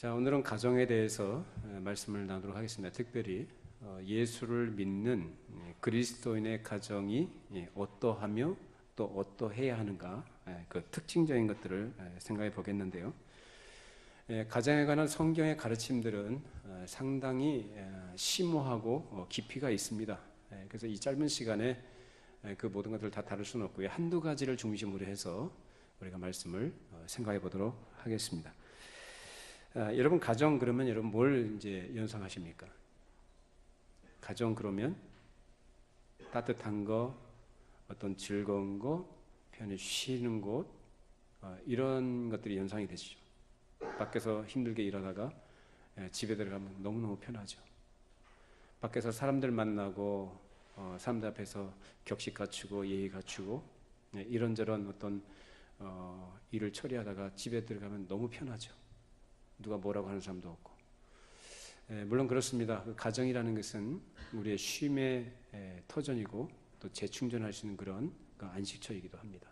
자, 오늘은 가정에 대해서 말씀을 나누도록 하겠습니다. 특별히 예수를 믿는 그리스도인의 가정이 어떠하며 또 어떠해야 하는가, 그 특징적인 것들을 생각해 보겠는데요. 가정에 관한 성경의 가르침들은 상당히 심오하고 깊이가 있습니다. 그래서 이 짧은 시간에 그 모든 것들을 다 다룰 수는 없고요. 한두 가지를 중심으로 해서 우리가 말씀을 생각해 보도록 하겠습니다. 여러분, 가정 그러면 여러분 뭘 이제 연상하십니까? 가정 그러면 따뜻한 거, 어떤 즐거운 거, 편히 쉬는 곳, 이런 것들이 연상이 되시죠. 밖에서 힘들게 일하다가 집에 들어가면 너무너무 편하죠. 밖에서 사람들 만나고 사람들 앞에서 격식 갖추고 예의 갖추고 이런저런 어떤 일을 처리하다가 집에 들어가면 너무 편하죠. 누가 뭐라고 하는 사람도 없고. 물론 그렇습니다. 그 가정이라는 것은 우리의 쉼의 터전이고 또 재충전할 수 있는 그런 안식처이기도 합니다.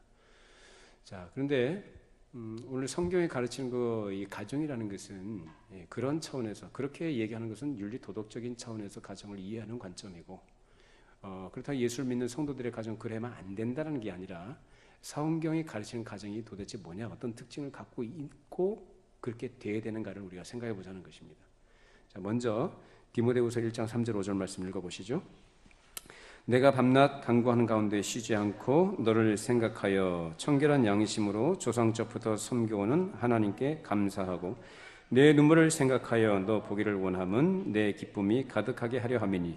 자, 그런데 오늘 성경이 가르치는 이 가정이라는 것은 그런 차원에서, 그렇게 얘기하는 것은 윤리 도덕적인 차원에서 가정을 이해하는 관점이고, 그렇다고 예수를 믿는 성도들의 가정 그래야만 안 된다는 게 아니라 성경이 가르치는 가정이 도대체 뭐냐, 어떤 특징을 갖고 있고 그렇게 돼야 되는가를 우리가 생각해 보자는 것입니다. 자, 먼저 디모데후서 1장 3절 5절 말씀 읽어보시죠. 내가 밤낮 간구하는 가운데 쉬지 않고 너를 생각하여 청결한 양심으로 조상적부터 섬겨오는 하나님께 감사하고 내 눈물을 생각하여 너 보기를 원함은 내 기쁨이 가득하게 하려 함이니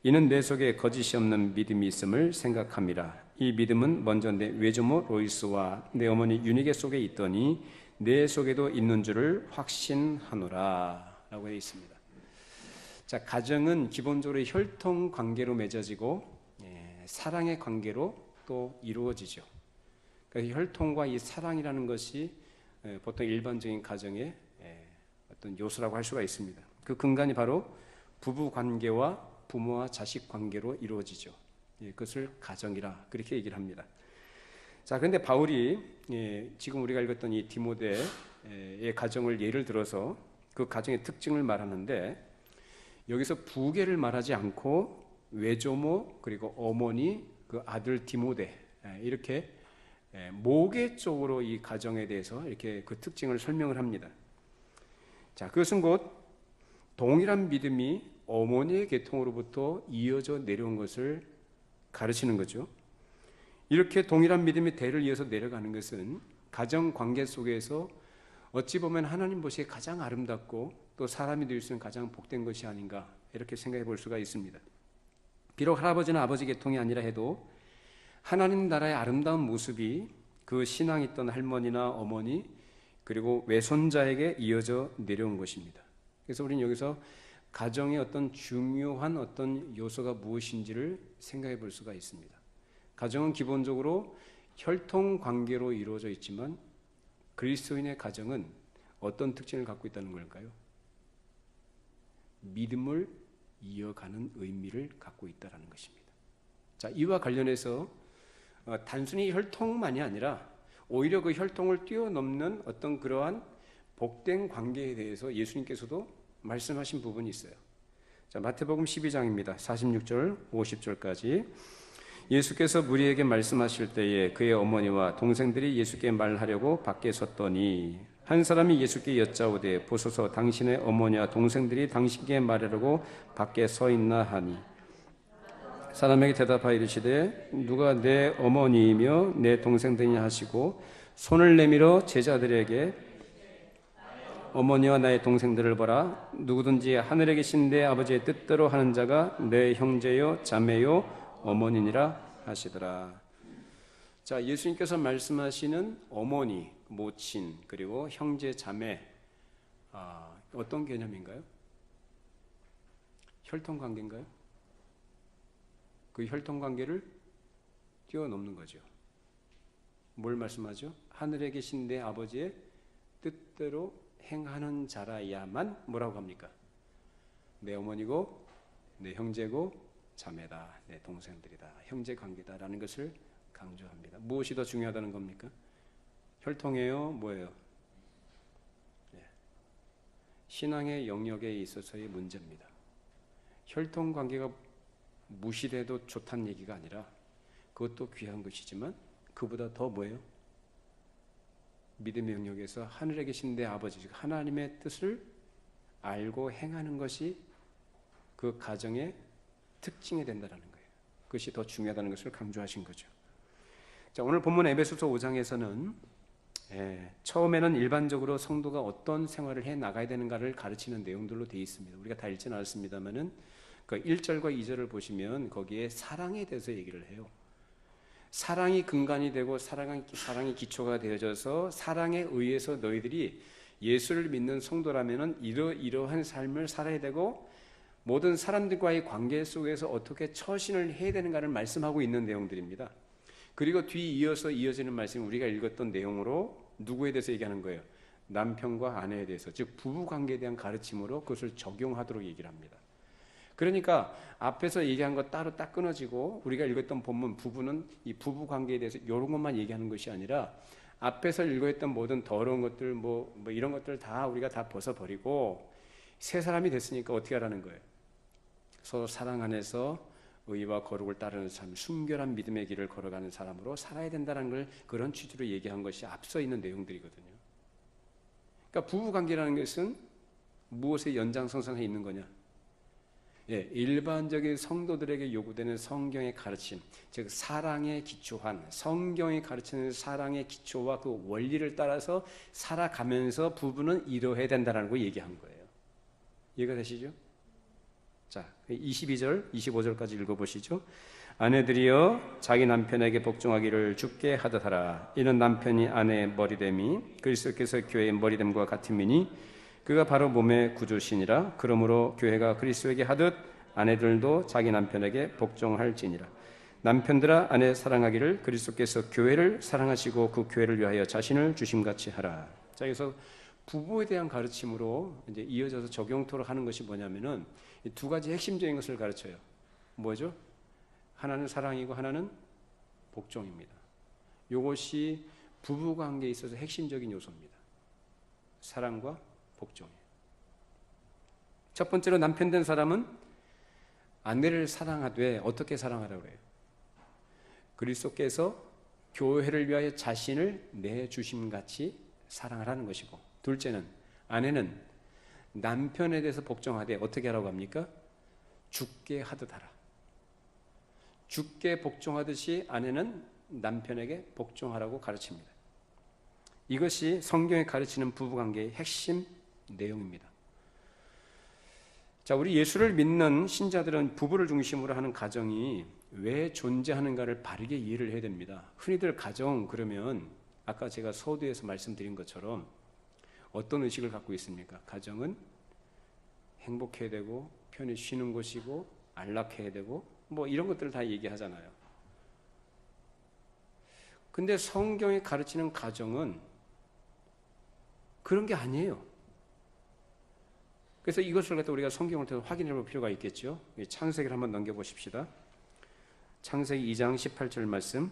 이는 내 속에 거짓이 없는 믿음이 있음을 생각함이라. 이 믿음은 먼저 내 외조모 로이스와 내 어머니 유니게 속에 있더니 내 속에도 있는 줄을 확신하노라 라고 되어 있습니다. 자, 가정은 기본적으로 혈통 관계로 맺어지고 사랑의 관계로 또 이루어지죠. 그러니까 혈통과 이 사랑이라는 것이 보통 일반적인 가정의 어떤 요소라고 할 수가 있습니다. 그 근간이 바로 부부 관계와 부모와 자식 관계로 이루어지죠. 그것을 가정이라 그렇게 얘기를 합니다. 자, 그런데 바울이 지금 우리가 읽었던 이 디모데의 가정을 예를 들어서 그 가정의 특징을 말하는데, 여기서 부계를 말하지 않고 외조모 그리고 어머니 그 아들 디모데 이렇게 모계 쪽으로 이 가정에 대해서 이렇게 그 특징을 설명을 합니다. 자, 그것은 곧 동일한 믿음이 어머니의 계통으로부터 이어져 내려온 것을 가르치는 거죠. 이렇게 동일한 믿음이 대를 이어서 내려가는 것은 가정 관계 속에서 어찌 보면 하나님 보시기에 가장 아름답고 또 사람이 될 수 있는 가장 복된 것이 아닌가, 이렇게 생각해 볼 수가 있습니다. 비록 할아버지나 아버지 계통이 아니라 해도 하나님 나라의 아름다운 모습이 그 신앙이 있던 할머니나 어머니 그리고 외손자에게 이어져 내려온 것입니다. 그래서 우리는 여기서 가정의 어떤 중요한 어떤 요소가 무엇인지를 생각해 볼 수가 있습니다. 가정은 기본적으로 혈통 관계로 이루어져 있지만 그리스도인의 가정은 어떤 특징을 갖고 있다는 걸까요? 믿음을 이어가는 의미를 갖고 있다는 것입니다. 자, 이와 관련해서 단순히 혈통만이 아니라 오히려 그 혈통을 뛰어넘는 어떤 그러한 복된 관계에 대해서 예수님께서도 말씀하신 부분이 있어요. 자, 마태복음 12장입니다. 46절 50절까지 예수께서 무리에게 말씀하실 때에 그의 어머니와 동생들이 예수께 말하려고 밖에 섰더니 한 사람이 예수께 여짜오되 보소서 당신의 어머니와 동생들이 당신께 말하려고 밖에 서 있나 하니 사람에게 대답하여 이르시되 누가 내 어머니이며 내 동생들이냐 하시고 손을 내밀어 제자들에게 어머니와 나의 동생들을 보라. 누구든지 하늘에 계신 내 아버지의 뜻대로 하는 자가 내 형제요 자매요 어머니니라 하시더라. 자, 예수님께서 말씀하시는 어머니, 모친 그리고 형제 자매, 어떤 개념인가요? 혈통 관계인가요? 그 혈통 관계를 뛰어넘는 거죠. 뭘 말씀하죠? 하늘에 계신 내 아버지의 뜻대로 행하는 자라야만 뭐라고 합니까? 내 어머니고 내 형제고 자매다, 내 동생들이다, 형제 관계다라는 것을 강조합니다. 무엇이 더 중요하다는 겁니까? 혈통이에요? 뭐예요? 신앙의 영역에 있어서의 문제입니다. 혈통 관계가 무시돼도 좋다는 얘기가 아니라 그것도 귀한 것이지만 그보다 더 뭐예요? 믿음의 영역에서 하늘에 계신 내 아버지, 하나님의 뜻을 알고 행하는 것이 그 가정의 특징이 된다는 거예요. 그것이 더 중요하다는 것을 강조하신 거죠. 자, 오늘 본문 에베소서 5장에서는 처음에는 일반적으로 성도가 어떤 생활을 해 나가야 되는가를 가르치는 내용들로 되어 있습니다. 우리가 다 읽지는 않았습니다만은 그 1절과 2절을 보시면 거기에 사랑에 대해서 얘기를 해요. 사랑이 근간이 되고 사랑이 기초가 되어져서 사랑에 의해서 너희들이 예수를 믿는 성도라면은 이러한 삶을 살아야 되고 모든 사람들과의 관계 속에서 어떻게 처신을 해야 되는가를 말씀하고 있는 내용들입니다. 그리고 뒤이어서 이어지는 말씀이 우리가 읽었던 내용으로 누구에 대해서 얘기하는 거예요? 남편과 아내에 대해서, 즉 부부관계에 대한 가르침으로 그것을 적용하도록 얘기를 합니다. 그러니까 앞에서 얘기한 거 따로 딱 끊어지고 우리가 읽었던 본문 부부는 이 부부관계에 대해서 이런 것만 얘기하는 것이 아니라 앞에서 읽었던 모든 더러운 것들 뭐 이런 것들 다 우리가 다 벗어버리고 새 사람이 됐으니까 어떻게 하라는 거예요? 서로 사랑 안에서 의와 거룩을 따르는 삶, 순결한 믿음의 길을 걸어가는 사람으로 살아야 된다는 걸 그런 취지로 얘기한 것이 앞서 있는 내용들이거든요. 그러니까 부부관계라는 것은 무엇의 연장선상에 있는 거냐? 일반적인 성도들에게 요구되는 성경의 가르침, 즉 사랑에 기초한 성경이 가르치는 사랑의 기초와 그 원리를 따라서 살아가면서 부부는 이루어야 된다는 걸 얘기한 거예요. 이해가 되시죠? 자, 22절, 25절까지 읽어보시죠. 아내들이여 자기 남편에게 복종하기를 주께 하듯 하라. 이는 남편이 아내의 머리됨이 그리스도께서 교회의 머리됨과 같음이니 그가 바로 몸의 구주시니라. 그러므로 교회가 그리스도에게 하듯 아내들도 자기 남편에게 복종할지니라. 남편들아 아내 사랑하기를 그리스도께서 교회를 사랑하시고 그 교회를 위하여 자신을 주심같이 하라. 자, 여기서 부부에 대한 가르침으로 이제 이어져서 적용토록 하는 것이 뭐냐면은 이 두 가지 핵심적인 것을 가르쳐요. 뭐죠? 하나는 사랑이고 하나는 복종입니다. 이것이 부부 관계에 있어서 핵심적인 요소입니다. 사랑과 복종이에요. 첫 번째로 남편 된 사람은 아내를 사랑하되 어떻게 사랑하라고 해요? 그리스도께서 교회를 위하여 자신을 내주심같이 사랑하라는 것이고, 둘째는 아내는 남편에 대해서 복종하되 어떻게 하라고 합니까? 주께 하듯 하라. 주께 복종하듯이 아내는 남편에게 복종하라고 가르칩니다. 이것이 성경이 가르치는 부부관계의 핵심 내용입니다. 자, 우리 예수를 믿는 신자들은 부부를 중심으로 하는 가정이 왜 존재하는가를 바르게 이해를 해야 됩니다. 흔히들 가정 그러면 아까 제가 서두에서 말씀드린 것처럼 어떤 의식을 갖고 있습니까? 가정은 행복해야 되고 편히 쉬는 곳이고 안락해야 되고 뭐 이런 것들을 다 얘기하잖아요. 근데 성경이 가르치는 가정은 그런 게 아니에요. 그래서 이것을 갖다 우리가 성경을 통해서 확인해 볼 필요가 있겠죠. 창세기를 한번 넘겨보십시다. 창세기 2장 18절 말씀.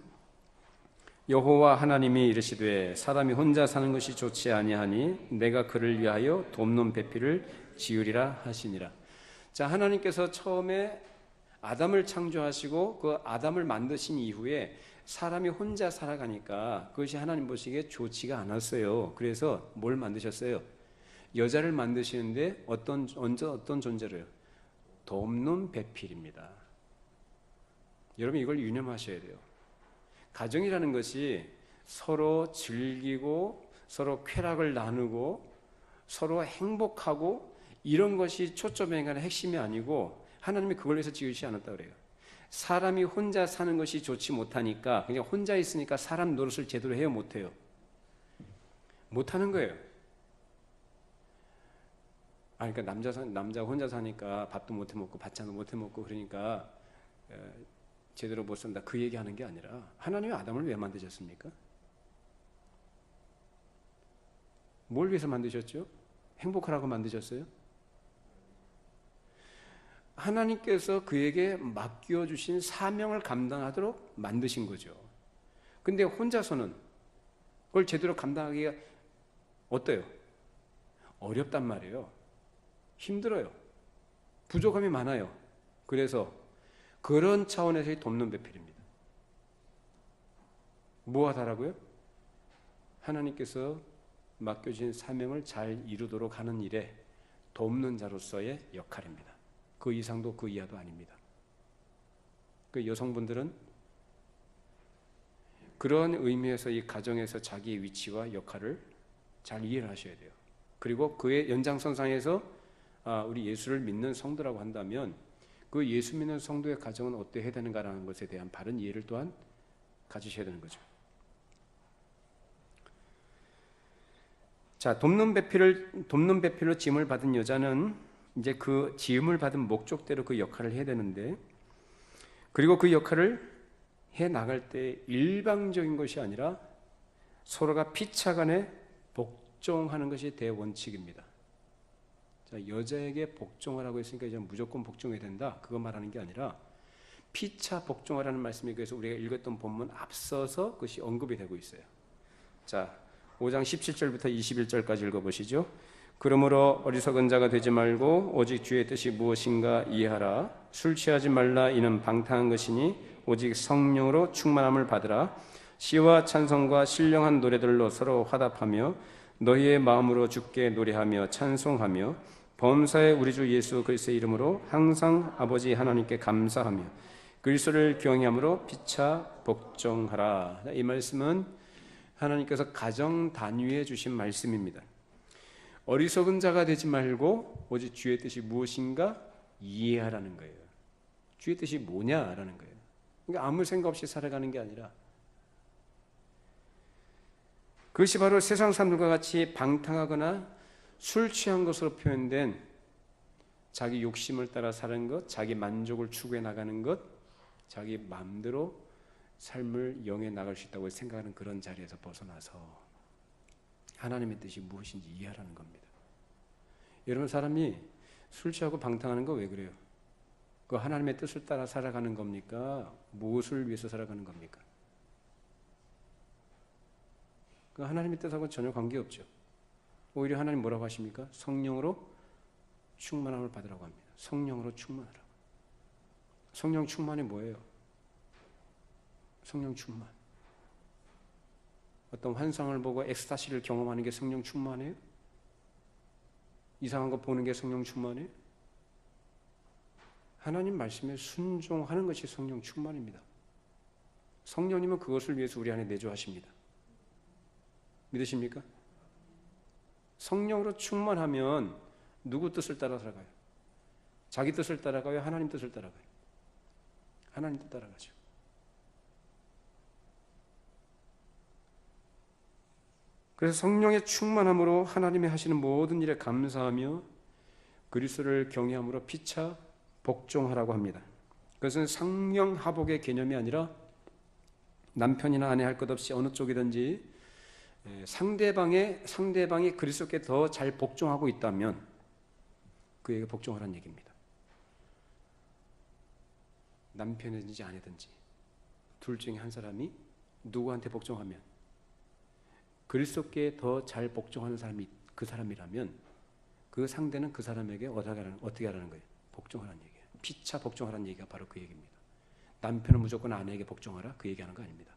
여호와 하나님이 이르시되 사람이 혼자 사는 것이 좋지 아니하니 내가 그를 위하여 돕는 배필을 지으리라 하시니라. 자, 하나님께서 처음에 아담을 창조하시고 그 아담을 만드신 이후에 사람이 혼자 살아가니까 그것이 하나님 보시기에 좋지가 않았어요. 그래서 뭘 만드셨어요? 여자를 만드시는데 어떤 존재로요? 돕는 배필입니다. 여러분 이걸 유념하셔야 돼요. 가정이라는 것이 서로 즐기고 서로 쾌락을 나누고 서로 행복하고 이런 것이 초점에 가는 핵심이 아니고 하나님이 그걸 위해서 지으시지 않았다 그래요. 사람이 혼자 사는 것이 좋지 못하니까 그냥 혼자 있으니까 사람 노릇을 제대로 해요, 못해요? 못하는 거예요. 그러니까 남자 혼자 사니까 밥도 못 해먹고 반찬도 못 해먹고 그러니까 제대로 못 산다 그 얘기하는 게 아니라 하나님이 아담을 왜 만드셨습니까? 뭘 위해서 만드셨죠? 행복하라고 만드셨어요? 하나님께서 그에게 맡겨주신 사명을 감당하도록 만드신 거죠. 근데 혼자서는 그걸 제대로 감당하기가 어때요? 어렵단 말이에요. 힘들어요. 부족함이 많아요. 그래서 그런 차원에서의 돕는 배필입니다. 무엇하라고요? 하나님께서 맡겨주신 사명을 잘 이루도록 하는 일에 돕는 자로서의 역할입니다. 그 이상도 그 이하도 아닙니다. 그 여성분들은 그런 의미에서 이 가정에서 자기의 위치와 역할을 잘 이해를 하셔야 돼요. 그리고 그의 연장선상에서 우리 예수를 믿는 성도라고 한다면 그 예수 믿는 성도의 가정은 어때야 되는가라는 것에 대한 바른 이해를 또한 가지셔야 되는 거죠. 자, 돕는 배필로 지음을 받은 여자는 이제 그 지음을 받은 목적대로 그 역할을 해야 되는데, 그리고 그 역할을 해 나갈 때 일방적인 것이 아니라 서로가 피차간에 복종하는 것이 대원칙입니다. 자, 여자에게 복종하라고 했으니까 이제 무조건 복종해야 된다, 그거 말하는 게 아니라 피차 복종하라는 말씀이, 그래서 우리가 읽었던 본문 앞서서 그것이 언급이 되고 있어요. 자, 5장 17절부터 21절까지 읽어보시죠. 그러므로 어리석은 자가 되지 말고 오직 주의 뜻이 무엇인가 이해하라. 술 취하지 말라. 이는 방탕한 것이니 오직 성령으로 충만함을 받으라. 시와 찬송과 신령한 노래들로 서로 화답하며 너희의 마음으로 주께 노래하며 찬송하며 범사의 우리 주 예수 그리스도의 이름으로 항상 아버지 하나님께 감사하며 그리스도를 경외함으로 피차 복종하라. 이 말씀은 하나님께서 가정 단위에 주신 말씀입니다. 어리석은 자가 되지 말고 오직 주의 뜻이 무엇인가 이해하라는 거예요. 주의 뜻이 뭐냐라는 거예요. 그러니까 아무 생각 없이 살아가는 게 아니라, 그것이 바로 세상 사람들과 같이 방탕하거나 술 취한 것으로 표현된 자기 욕심을 따라 사는 것, 자기 만족을 추구해 나가는 것, 자기 마음대로 삶을 영해 나갈 수 있다고 생각하는 그런 자리에서 벗어나서 하나님의 뜻이 무엇인지 이해하라는 겁니다. 여러분, 사람이 술 취하고 방탕하는 거 왜 그래요? 그 하나님의 뜻을 따라 살아가는 겁니까? 무엇을 위해서 살아가는 겁니까? 그 하나님의 뜻하고는 전혀 관계없죠. 오히려 하나님 뭐라고 하십니까? 성령으로 충만함을 받으라고 합니다. 성령으로 충만하라고. 성령 충만이 뭐예요? 성령 충만. 어떤 환상을 보고 엑스타시를 경험하는 게 성령 충만이에요? 이상한 거 보는 게 성령 충만이에요? 하나님 말씀에 순종하는 것이 성령 충만입니다. 성령님은 그것을 위해서 우리 안에 내주하십니다. 믿으십니까? 성령으로 충만하면 누구 뜻을 따라 살아가요? 자기 뜻을 따라가요? 하나님 뜻을 따라가요? 하나님 뜻 따라가죠. 그래서 성령의 충만함으로 하나님이 하시는 모든 일에 감사하며 그리스도를 경외함으로 피차 복종하라고 합니다. 그것은 상명하복의 개념이 아니라 남편이나 아내 할 것 없이 어느 쪽이든지 상대방이 그리스도께 더 잘 복종하고 있다면 그에게 복종하라는 얘기입니다. 남편이든지 아내든지 둘 중에 한 사람이 누구한테 복종하면 그리스도께 더 잘 복종하는 사람이 그 사람이라면 그 상대는 그 사람에게 어떻게 하라는 거예요? 복종하라는 얘기예요. 피차 복종하라는 얘기가 바로 그 얘기입니다. 남편은 무조건 아내에게 복종하라, 그 얘기하는 거 아닙니다.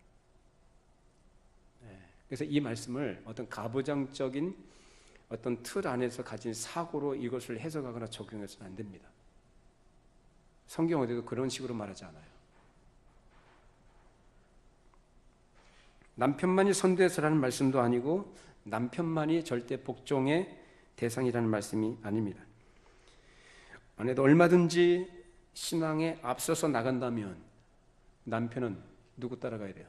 그래서 이 말씀을 어떤 가부장적인 어떤 틀 안에서 가진 사고로 이것을 해석하거나 적용해서는 안 됩니다. 성경 어디도 그런 식으로 말하지 않아요. 남편만이 선대서라는 말씀도 아니고 남편만이 절대 복종의 대상이라는 말씀이 아닙니다. 아내도 얼마든지 신앙에 앞서서 나간다면 남편은 누구 따라가야 돼요?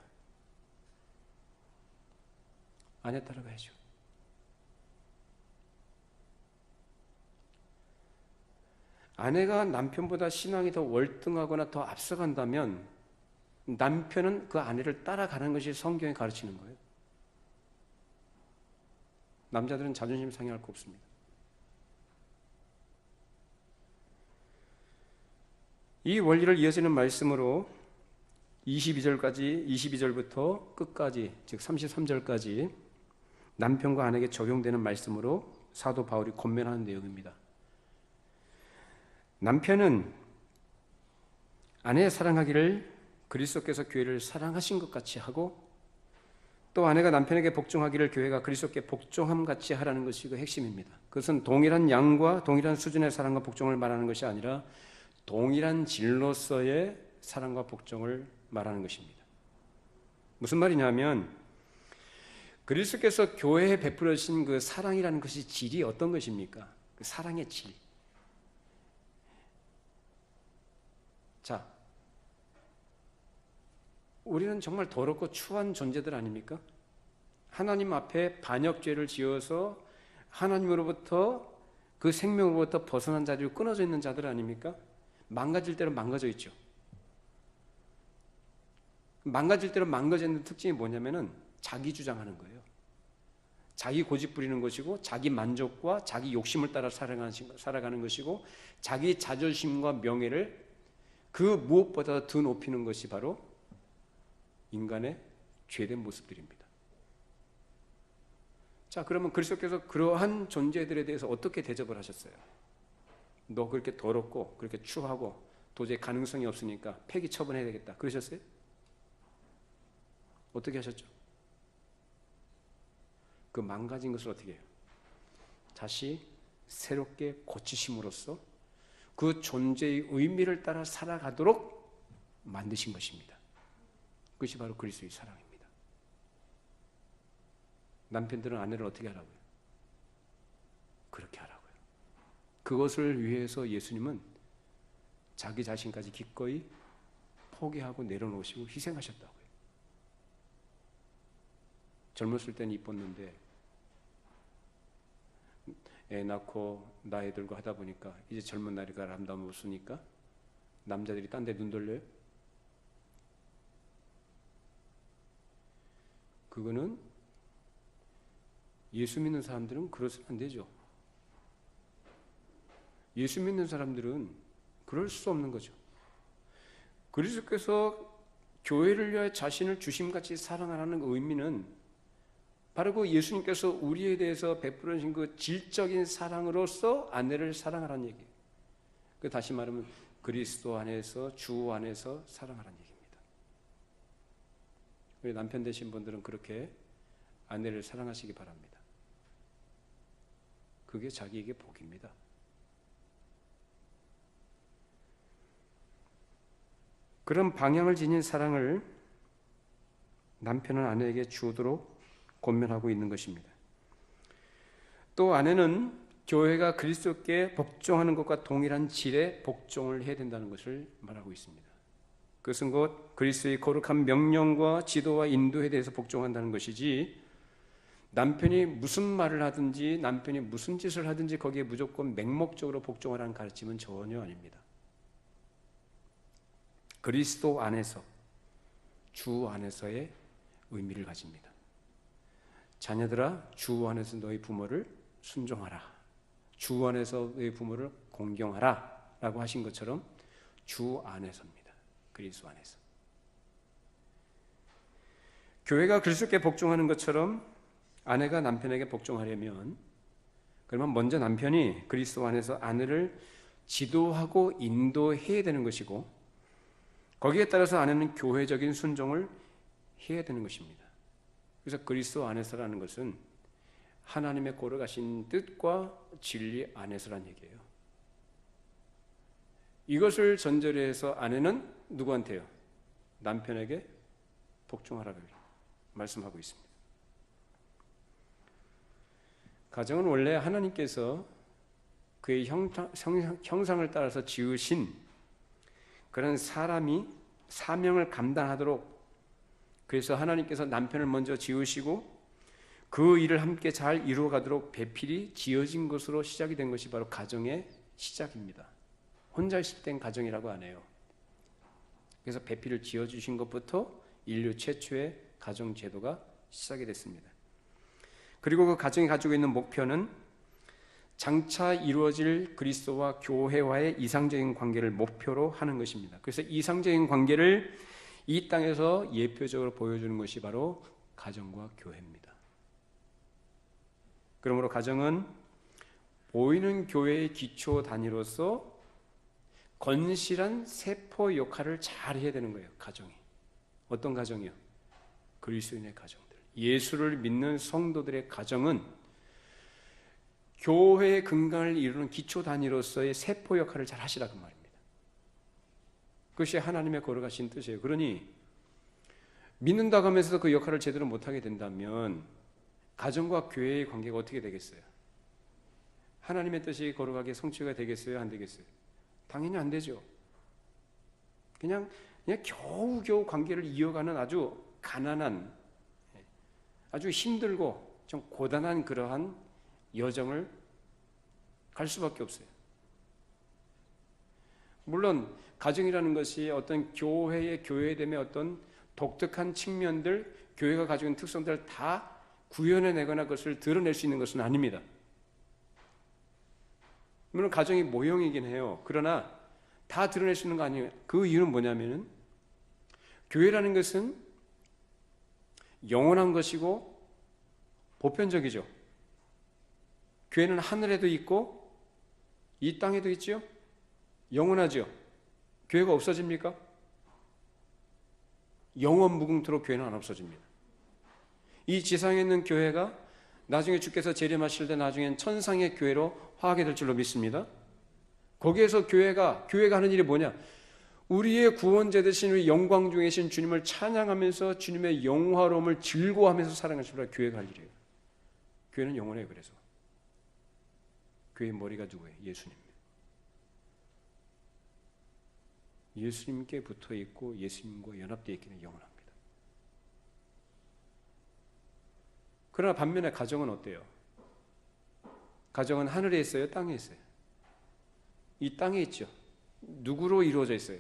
아내 따라가야죠. 아내가 남편보다 신앙이 더 월등하거나 더 앞서간다면 남편은 그 아내를 따라가는 것이 성경이 가르치는 거예요. 남자들은 자존심 상해할 거 없습니다. 이 원리를 이어지는 말씀으로 22절부터 끝까지, 즉 33절까지 남편과 아내에게 적용되는 말씀으로 사도 바울이 권면하는 내용입니다. 남편은 아내 사랑하기를 그리스도께서 교회를 사랑하신 것 같이 하고, 또 아내가 남편에게 복종하기를 교회가 그리스도께 복종함 같이 하라는 것이 그 핵심입니다. 그것은 동일한 양과 동일한 수준의 사랑과 복종을 말하는 것이 아니라 동일한 질로서의 사랑과 복종을 말하는 것입니다. 무슨 말이냐면, 그리스도께서 교회에 베풀으신 그 사랑이라는 것이 질이 어떤 것입니까? 그 사랑의 질. 자, 우리는 정말 더럽고 추한 존재들 아닙니까? 하나님 앞에 반역죄를 지어서 하나님으로부터, 그 생명으로부터 벗어난 자리로 끊어져 있는 자들 아닙니까? 망가질 대로 망가져 있죠. 망가질 대로 망가져 있는 특징이 뭐냐면은 자기 주장하는 거예요. 자기 고집 부리는 것이고, 자기 만족과 자기 욕심을 따라 살아가는 것이고, 자기 자존심과 명예를 그 무엇보다 더 높이는 것이 바로 인간의 죄된 모습들입니다. 자, 그러면 그리스도께서 그러한 존재들에 대해서 어떻게 대접을 하셨어요? 너 그렇게 더럽고 그렇게 추하고 도저히 가능성이 없으니까 폐기 처분해야 되겠다, 그러셨어요? 어떻게 하셨죠? 그 망가진 것을 어떻게 해요? 다시 새롭게 고치심으로써 그 존재의 의미를 따라 살아가도록 만드신 것입니다. 그것이 바로 그리스도의 사랑입니다. 남편들은 아내를 어떻게 하라고요? 그렇게 하라고요. 그것을 위해서 예수님은 자기 자신까지 기꺼이 포기하고 내려놓으시고 희생하셨다고요. 젊었을 때는 이뻤는데 애 낳고 나이 들고 하다 보니까 이제 젊은 나이가 아름다우니까 남자들이 딴 데 눈 돌려요? 그거는 예수 믿는 사람들은 그러서는 안 되죠. 예수 믿는 사람들은 그럴 수 없는 거죠. 그리스도께서 교회를 위하여 자신을 주심같이 사랑하라는 의미는 바로 그 예수님께서 우리에 대해서 베풀어 주신 그 질적인 사랑으로서 아내를 사랑하라는 얘기예요. 그 다시 말하면 그리스도 안에서, 주 안에서 사랑하라는 얘기입니다. 우리 남편 되신 분들은 그렇게 아내를 사랑하시기 바랍니다. 그게 자기에게 복입니다. 그런 방향을 지닌 사랑을 남편은 아내에게 주도록 권면하고 있는 것입니다. 또 아내는 교회가 그리스도께 복종하는 것과 동일한 질의 복종을 해야 된다는 것을 말하고 있습니다. 그것은 곧 그리스도의 거룩한 명령과 지도와 인도에 대해서 복종한다는 것이지, 남편이 무슨 말을 하든지 남편이 무슨 짓을 하든지 거기에 무조건 맹목적으로 복종하라는 가르침은 전혀 아닙니다. 그리스도 안에서, 주 안에서의 의미를 가집니다. 자녀들아, 주 안에서 너희 부모를 순종하라. 주 안에서 너희 부모를 공경하라 라고 하신 것처럼 주 안에서입니다. 그리스도 안에서. 교회가 그리스도께 복종하는 것처럼 아내가 남편에게 복종하려면, 그러면 먼저 남편이 그리스도 안에서 아내를 지도하고 인도해야 되는 것이고, 거기에 따라서 아내는 교회적인 순종을 해야 되는 것입니다. 그래서 그리스도 안에서라는 것은 하나님의 거룩하신 뜻과 진리 안에서라는 얘기예요. 이것을 전제로 해서 아내는 누구한테요? 남편에게 복종하라고 말씀하고 있습니다. 가정은 원래 하나님께서 그의 형상을 따라서 지으신 그런 사람이 사명을 감당하도록, 그래서 하나님께서 남편을 먼저 지으시고 그 일을 함께 잘 이루어가도록 배필이 지어진 것으로 시작이 된 것이 바로 가정의 시작입니다. 혼자 있을 땐 가정이라고 안 해요. 그래서 배필을 지어주신 것부터 인류 최초의 가정 제도가 시작이 됐습니다. 그리고 그 가정이 가지고 있는 목표는 장차 이루어질 그리스도와 교회와의 이상적인 관계를 목표로 하는 것입니다. 그래서 이상적인 관계를 이 땅에서 예표적으로 보여주는 것이 바로 가정과 교회입니다. 그러므로 가정은 보이는 교회의 기초 단위로서 건실한 세포 역할을 잘 해야 되는 거예요. 가정이. 어떤 가정이요? 그리스도인의 가정들. 예수를 믿는 성도들의 가정은 교회의 근간을 이루는 기초 단위로서의 세포 역할을 잘 하시라 그 말입니다. 그것이 하나님의 거룩하신 뜻이에요. 그러니 믿는다고 하면서도 그 역할을 제대로 못하게 된다면 가정과 교회의 관계가 어떻게 되겠어요? 하나님의 뜻이 거룩하게 성취가 되겠어요? 안 되겠어요? 당연히 안 되죠. 그냥 겨우겨우 관계를 이어가는 아주 가난한, 아주 힘들고 좀 고단한 그러한 여정을 갈 수밖에 없어요. 물론 가정이라는 것이 어떤 교회의 교회됨의 어떤 독특한 측면들, 교회가 가지고 있는 특성들을 다 구현해내거나 그것을 드러낼 수 있는 것은 아닙니다. 물론 가정이 모형이긴 해요. 그러나 다 드러낼 수 있는 거 아니에요. 그 이유는 뭐냐면은 교회라는 것은 영원한 것이고 보편적이죠. 교회는 하늘에도 있고 이 땅에도 있죠. 영원하죠. 교회가 없어집니까? 영원 무궁토록 교회는 안 없어집니다. 이 지상에 있는 교회가 나중에 주께서 재림하실 때 나중엔 천상의 교회로 화하게 될 줄로 믿습니다. 거기에서 교회가 하는 일이 뭐냐? 우리의 구원자 되신 우리 영광 중에 계신 주님을 찬양하면서 주님의 영화로움을 즐거워하면서 살아가시라 교회가 할 일이에요. 교회는 영원해요. 그래서 교회의 머리가 누구예요? 예수님. 예수님께 붙어 있고 예수님과 연합되어 있기는 영원합니다. 그러나 반면에 가정은 어때요? 가정은 하늘에 있어요? 땅에 있어요? 이 땅에 있죠. 누구로 이루어져 있어요?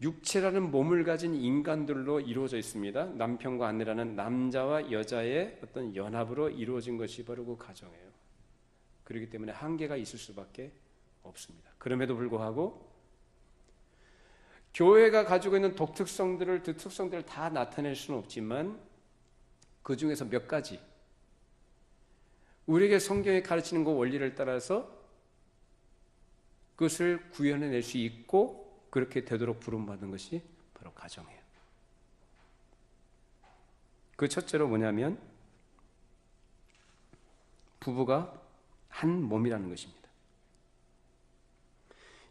육체라는 몸을 가진 인간들로 이루어져 있습니다. 남편과 아내라는 남자와 여자의 어떤 연합으로 이루어진 것이 바로 그 가정이에요. 그렇기 때문에 한계가 있을 수밖에 없습니다. 그럼에도 불구하고 교회가 가지고 있는 독특성들을 그 특성들을 다 나타낼 수는 없지만 그 중에서 몇 가지 우리에게 성경이 가르치는 그 원리를 따라서 그것을 구현해낼 수 있고 그렇게 되도록 부름받은 것이 바로 가정이에요. 그 첫째로 뭐냐면 부부가 한 몸이라는 것입니다.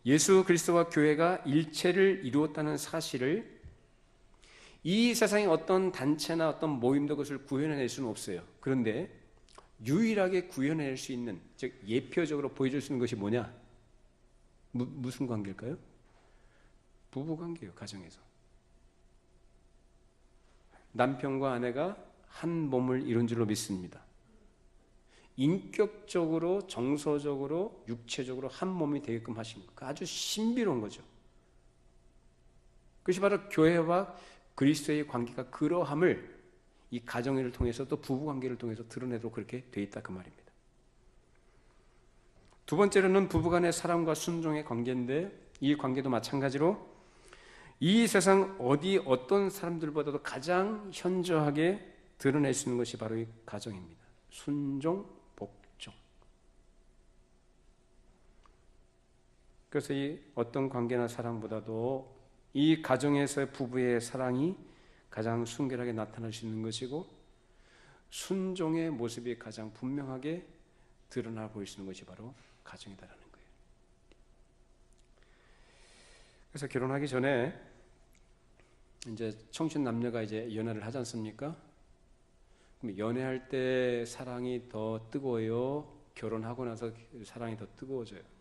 예수 그리스도와 교회가 일체를 이루었다는 사실을 이 세상의 어떤 단체나 어떤 모임도 그것을 구현해낼 수는 없어요. 그런데 유일하게 구현해낼 수 있는, 즉 예표적으로 보여줄 수 있는 것이 뭐냐? 무슨 관계일까요? 부부관계예요. 가정에서 남편과 아내가 한 몸을 이룬 줄로 믿습니다. 인격적으로, 정서적으로, 육체적으로 한 몸이 되게끔 하신 것, 아주 신비로운 거죠. 그것이 바로 교회와 그리스도의 관계가 그러함을 이 가정을 통해서 또 부부관계를 통해서 드러내도록 그렇게 돼 있다 그 말입니다. 두 번째로는 부부간의 사랑과 순종의 관계인데 이 관계도 마찬가지로 이 세상 어떤 사람들보다도 가장 현저하게 드러낼 수 있는 것이 바로 이 가정입니다. 순종, 복종. 그래서 이 어떤 관계나 사랑보다도 이 가정에서의 부부의 사랑이 가장 순결하게 나타날 수 있는 것이고 순종의 모습이 가장 분명하게 드러나 보일 수 있는 것이 바로 가정이다라는 거예요. 그래서 결혼하기 전에 이제 청춘 남녀가 이제 연애를 하지 않습니까? 그럼 연애할 때 사랑이 더 뜨거워요? 결혼하고 나서 사랑이 더 뜨거워져요?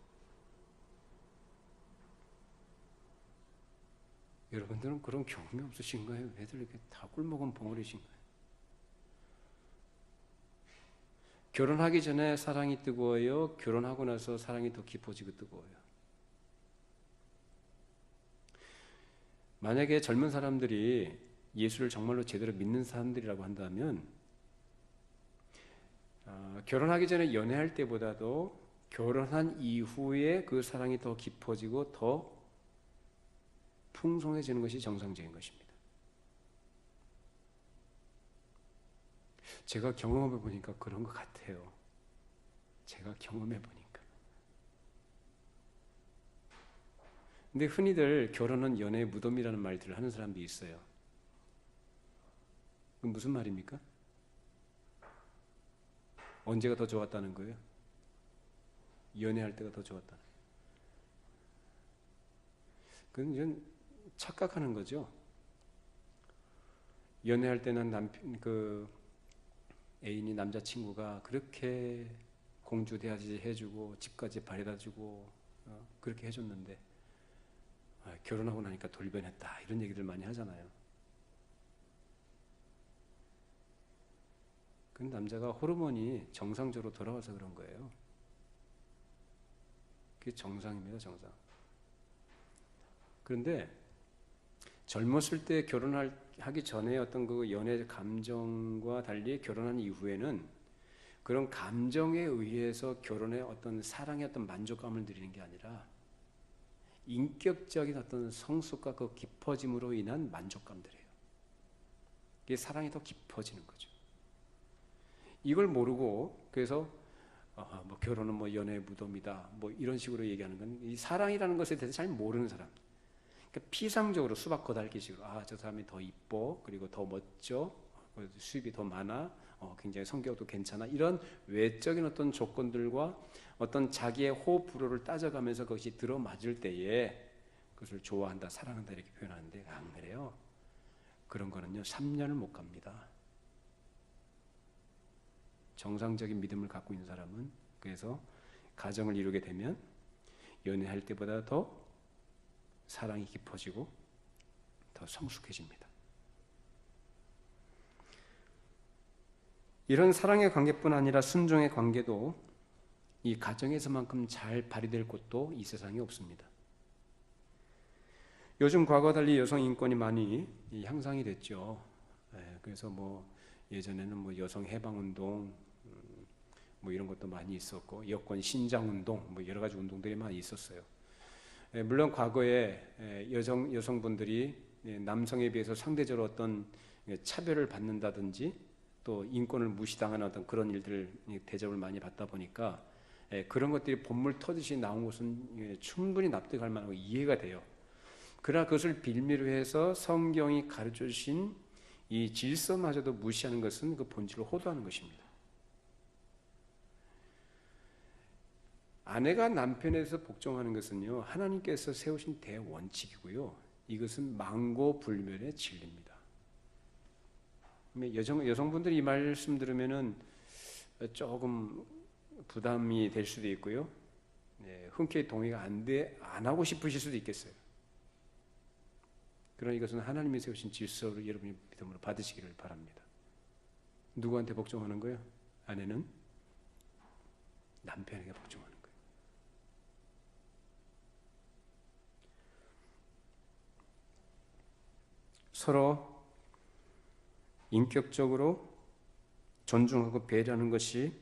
여러분들은 그런 경험이 없으신 거예요? 왜들 이렇게 다 꿀먹은 벙어리신 거예요? 결혼하기 전에 사랑이 뜨거워요? 결혼하고 나서 사랑이 더 깊어지고 뜨거워요? 만약에 젊은 사람들이 예수를 정말로 제대로 믿는 사람들이라고 한다면 결혼하기 전에 연애할 때보다도 결혼한 이후에 그 사랑이 더 깊어지고 더 풍성해지는 것이 정상적인 것입니다. 제가 경험해 보니까 그런 것 같아요. 제가 경험해 보니까 근데 흔히들 결혼은 연애의 무덤이라는 말들을 하는 사람들이 있어요. 그건 무슨 말입니까? 언제가 더 좋았다는 거예요? 연애할 때가 더 좋았다. 그건 좀 착각하는 거죠. 연애할 때는 애인이 남자친구가 그렇게 공주대하지 해주고 집까지 바래다주고 그렇게 해줬는데 결혼하고 나니까 돌변했다 이런 얘기들 많이 하잖아요. 그 남자가 호르몬이 정상적으로 돌아와서 그런 거예요. 그게 정상입니다, 정상. 그런데 젊었을 때 결혼하기 전에 어떤 그 연애 감정과 달리 결혼한 이후에는 그런 감정에 의해서 결혼의 어떤 사랑의 어떤 만족감을 누리는 게 아니라 인격적인 어떤 성숙과 그 깊어짐으로 인한 만족감들이에요. 이게 사랑이 더 깊어지는 거죠. 이걸 모르고 그래서 뭐 결혼은 뭐 연애의 무덤이다 뭐 이런 식으로 얘기하는 건 이 사랑이라는 것에 대해서 잘 모르는 사람. 그러니까 피상적으로 수박 거달기식으로 저 사람이 더 이뻐 그리고 더 멋져 수입이 더 많아 굉장히 성격도 괜찮아 이런 외적인 어떤 조건들과 어떤 자기의 호흡 불호를 따져가면서 그것이 들어맞을 때에 그것을 좋아한다 사랑한다 이렇게 표현하는데 안 그래요. 그런 거는요 3년을 못 갑니다. 정상적인 믿음을 갖고 있는 사람은 그래서 가정을 이루게 되면 연애할 때보다 더 사랑이 깊어지고 더 성숙해집니다. 이런 사랑의 관계뿐 아니라 순종의 관계도 이 가정에서만큼 잘 발휘될 곳도 이 세상에 없습니다. 요즘 과거와 달리 여성 인권이 많이 향상이 됐죠. 그래서 뭐 예전에는 뭐 여성 해방 운동 뭐 이런 것도 많이 있었고 여권 신장 운동 뭐 여러 가지 운동들이 많이 있었어요. 물론 과거에 여성분들이 남성에 비해서 상대적으로 어떤 차별을 받는다든지 또 인권을 무시당하는 어떤 그런 일들을 대접을 많이 받다 보니까 그런 것들이 본물 터듯이 나온 것은 충분히 납득할 만하고 이해가 돼요. 그러나 그것을 빌미로 해서 성경이 가르쳐 주신 이 질서마저도 무시하는 것은 그 본질을 호도하는 것입니다. 아내가 남편에서 복종하는 것은요 하나님께서 세우신 대원칙이고요 이것은 망고불멸의 진리입니다. 여성분들이 이 말씀 들으면은 조금 부담이 될 수도 있고요 흔쾌히 동의가 안 하고 싶으실 수도 있겠어요. 그러나 이것은 하나님이 세우신 질서를 여러분이 믿음으로 받으시기를 바랍니다. 누구한테 복종하는 거예요? 아내는 남편에게 복종하는 거예요. 서로 인격적으로 존중하고 배려하는 것이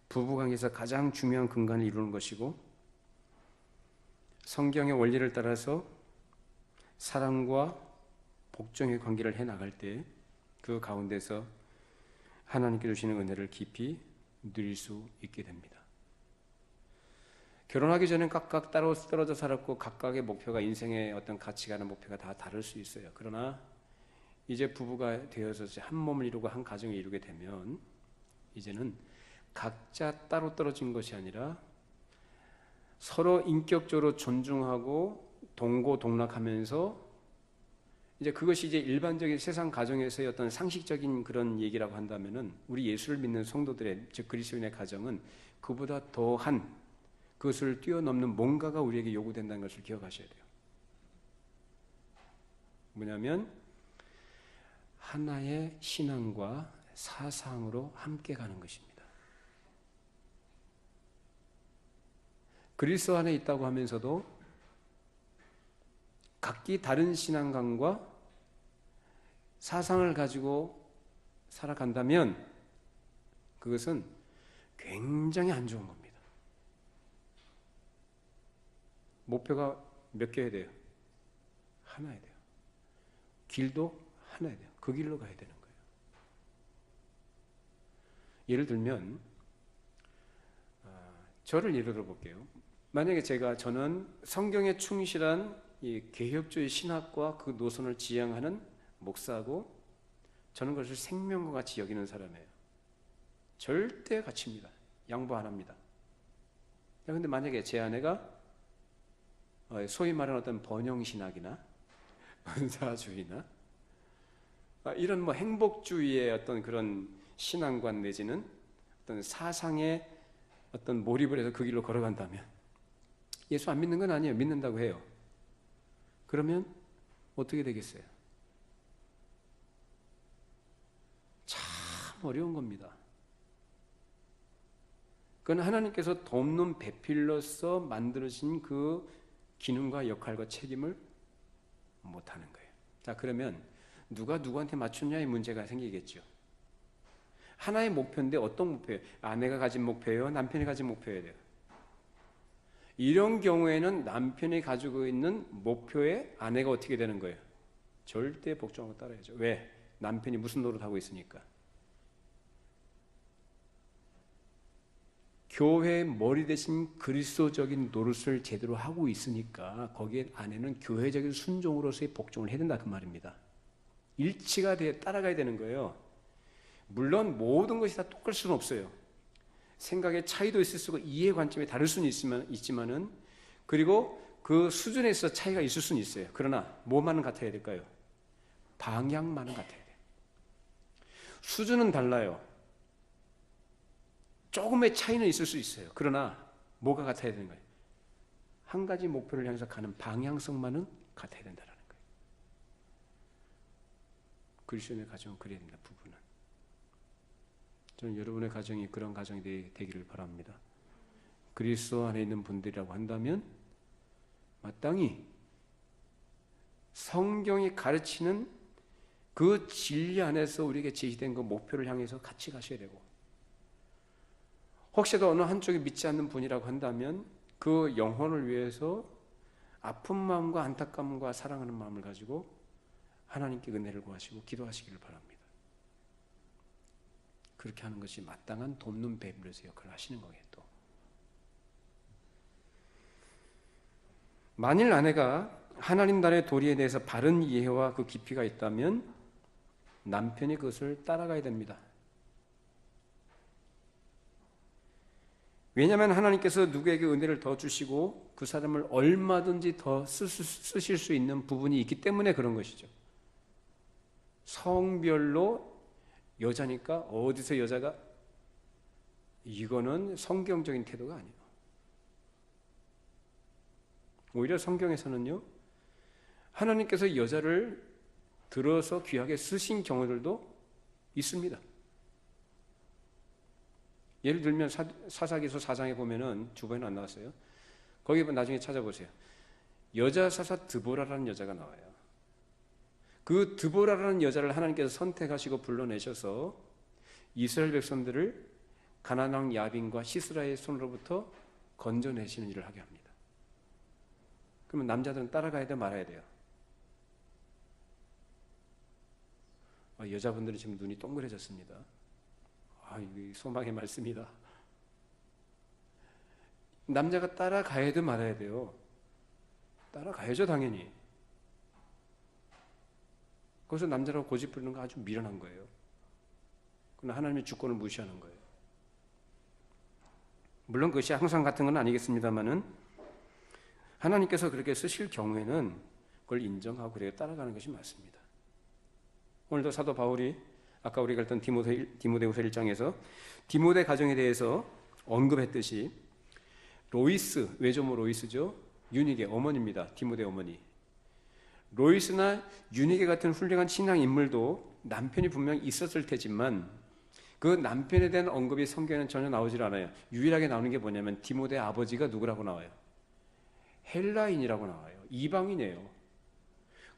부부관계에서 가장 중요한 근간을 이루는 것이고 성경의 원리를 따라서 사랑과 복종의 관계를 해나갈 때 그 가운데서 하나님께 주시는 은혜를 깊이 누릴 수 있게 됩니다. 결혼하기 전엔 각각 따로 떨어져 살았고 각각의 목표가 인생의 어떤 가치관의 목표가 다 다를 수 있어요. 그러나 이제 부부가 되어서 한 몸을 이루고 한 가정을 이루게 되면 이제는 각자 따로 떨어진 것이 아니라 서로 인격적으로 존중하고 동고동락하면서 이제 그것이 이제 일반적인 세상 가정에서의 어떤 상식적인 그런 얘기라고 한다면은 우리 예수를 믿는 성도들의 즉 그리스도인의 가정은 그보다 더한 그것을 뛰어넘는 뭔가가 우리에게 요구된다는 것을 기억하셔야 돼요. 뭐냐면 하나의 신앙과 사상으로 함께 가는 것입니다. 그리스도 안에 있다고 하면서도 각기 다른 신앙관과 사상을 가지고 살아간다면 그것은 굉장히 안 좋은 겁니다. 목표가 몇 개여야 돼요? 하나야 돼요. 길도 하나야 돼요. 그 길로 가야 되는 거예요. 예를 들면 저를 예로 들어 볼게요. 만약에 저는 성경에 충실한 이 개혁주의 신학과 그 노선을 지향하는 목사고, 저는 그것을 생명과 같이 여기는 사람이에요. 절대 가치입니다. 양보 안 합니다. 그런데 만약에 제 아내가 소위 말하는 어떤 번영신학이나 은사주의나 이런 뭐 행복주의의 어떤 그런 신앙관 내지는 어떤 사상에 어떤 몰입을 해서 그 길로 걸어간다면, 예수 안 믿는 건 아니에요. 믿는다고 해요. 그러면 어떻게 되겠어요? 참 어려운 겁니다. 그건 하나님께서 돕는 배필로서 만들어진 그 기능과 역할과 책임을 못하는 거예요. 자, 그러면 누가 누구한테 맞추냐의 문제가 생기겠죠. 하나의 목표인데 어떤 목표예요? 아내가 가진 목표예요? 남편이 가진 목표예요? 이런 경우에는 남편이 가지고 있는 목표에 아내가 어떻게 되는 거예요? 절대 복종하고 따라야죠. 왜? 남편이 무슨 노릇하고 있으니까. 교회의 머리 대신 그리스도적인 노릇을 제대로 하고 있으니까 거기에 아내는 교회적인 순종으로서의 복종을 해야 된다, 그 말입니다. 일치가 돼 따라가야 되는 거예요. 물론 모든 것이 다 똑같을 수는 없어요. 생각의 차이도 있을 수 있고 이해 관점이 다를 수는 있지만은, 그리고 그 수준에서 차이가 있을 수는 있어요. 그러나 뭐만은 같아야 될까요? 방향만은 같아야 돼요. 수준은 달라요. 조금의 차이는 있을 수 있어요. 그러나 뭐가 같아야 되는 거예요? 한 가지 목표를 향해서 가는 방향성만은 같아야 된다는 거예요. 그리스도인의 가정은 그래야 됩니다. 부부는. 저는 여러분의 가정이 그런 가정이 되기를 바랍니다. 그리스도 안에 있는 분들이라고 한다면 마땅히 성경이 가르치는 그 진리 안에서 우리에게 제시된 그 목표를 향해서 같이 가셔야 되고, 혹시라도 어느 한쪽이 믿지 않는 분이라고 한다면 그 영혼을 위해서 아픈 마음과 안타까움과 사랑하는 마음을 가지고 하나님께 은혜를 구하시고 기도하시기를 바랍니다. 그렇게 하는 것이 마땅한 돕는 배필로서 역할을 하시는 거예요. 또 만일 아내가 하나님 나라의 도리에 대해서 바른 이해와 그 깊이가 있다면 남편이 그것을 따라가야 됩니다. 왜냐하면 하나님께서 누구에게 은혜를 더 주시고 그 사람을 얼마든지 더 쓰실 수 있는 부분이 있기 때문에 그런 것이죠. 성별로 여자니까 어디서 여자가, 이거는 성경적인 태도가 아니에요. 오히려 성경에서는요, 하나님께서 여자를 들어서 귀하게 쓰신 경우들도 있습니다. 예를 들면 사사기서 4장에 보면은 주번에는 안 나왔어요. 거기 나중에 찾아보세요. 여자 사사 드보라라는 여자가 나와요. 그 드보라라는 여자를 하나님께서 선택하시고 불러내셔서 이스라엘 백성들을 가나안 왕 야빈과 시스라의 손으로부터 건져내시는 일을 하게 합니다. 그러면 남자들은 따라가야 돼, 말아야 돼요? 여자분들은 지금 눈이 동그래졌습니다. 이게 소망의 말씀이다. 남자가 따라가야 돼, 말아야 돼요? 따라가야죠, 당연히. 그것을 남자라고 고집 부리는 거 아주 미련한 거예요. 그러나 하나님의 주권을 무시하는 거예요. 물론 그것이 항상 같은 건 아니겠습니다만은 하나님께서 그렇게 쓰실 경우에는 그걸 인정하고 그렇게 따라가는 것이 맞습니다. 오늘도 사도 바울이 아까 우리가 읽던 디모데후서 1장에서 디모데 가정에 대해서 언급했듯이 로이스, 외조모 로이스죠. 유니게 어머니입니다. 디모데 어머니. 로이스나 유니게 같은 훌륭한 신앙 인물도 남편이 분명 있었을 테지만 그 남편에 대한 언급이 성경에는 전혀 나오질 않아요. 유일하게 나오는 게 뭐냐면 디모데 아버지가 누구라고 나와요? 헬라인이라고 나와요. 이방인이에요.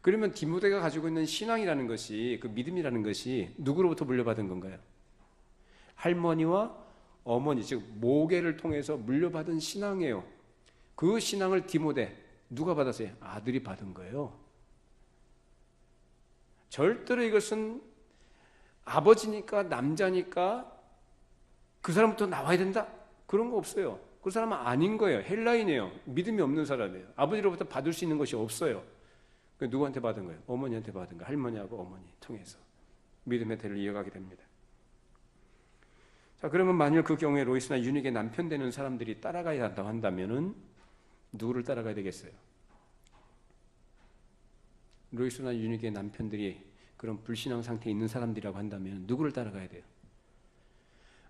그러면 디모데가 가지고 있는 신앙이라는 것이, 그 믿음이라는 것이 누구로부터 물려받은 건가요? 할머니와 어머니, 즉 모계를 통해서 물려받은 신앙이에요. 그 신앙을 디모데 누가 받았어요? 아들이 받은 거예요. 절대로 이것은 아버지니까 남자니까 그 사람부터 나와야 된다, 그런 거 없어요. 그 사람은 아닌 거예요. 헬라인이에요. 믿음이 없는 사람이에요. 아버지로부터 받을 수 있는 것이 없어요. 누구한테 받은 거예요? 어머니한테 받은 거예요. 할머니하고 어머니 통해서 믿음의 대를 이어가게 됩니다. 자, 그러면 만일 그 경우에 로이스나 유닉의 남편 되는 사람들이 따라가야 한다고 한다면은 누구를 따라가야 되겠어요? 로이스나 유닉의 남편들이 그런 불신앙 상태에 있는 사람들이라고 한다면 누구를 따라가야 돼요?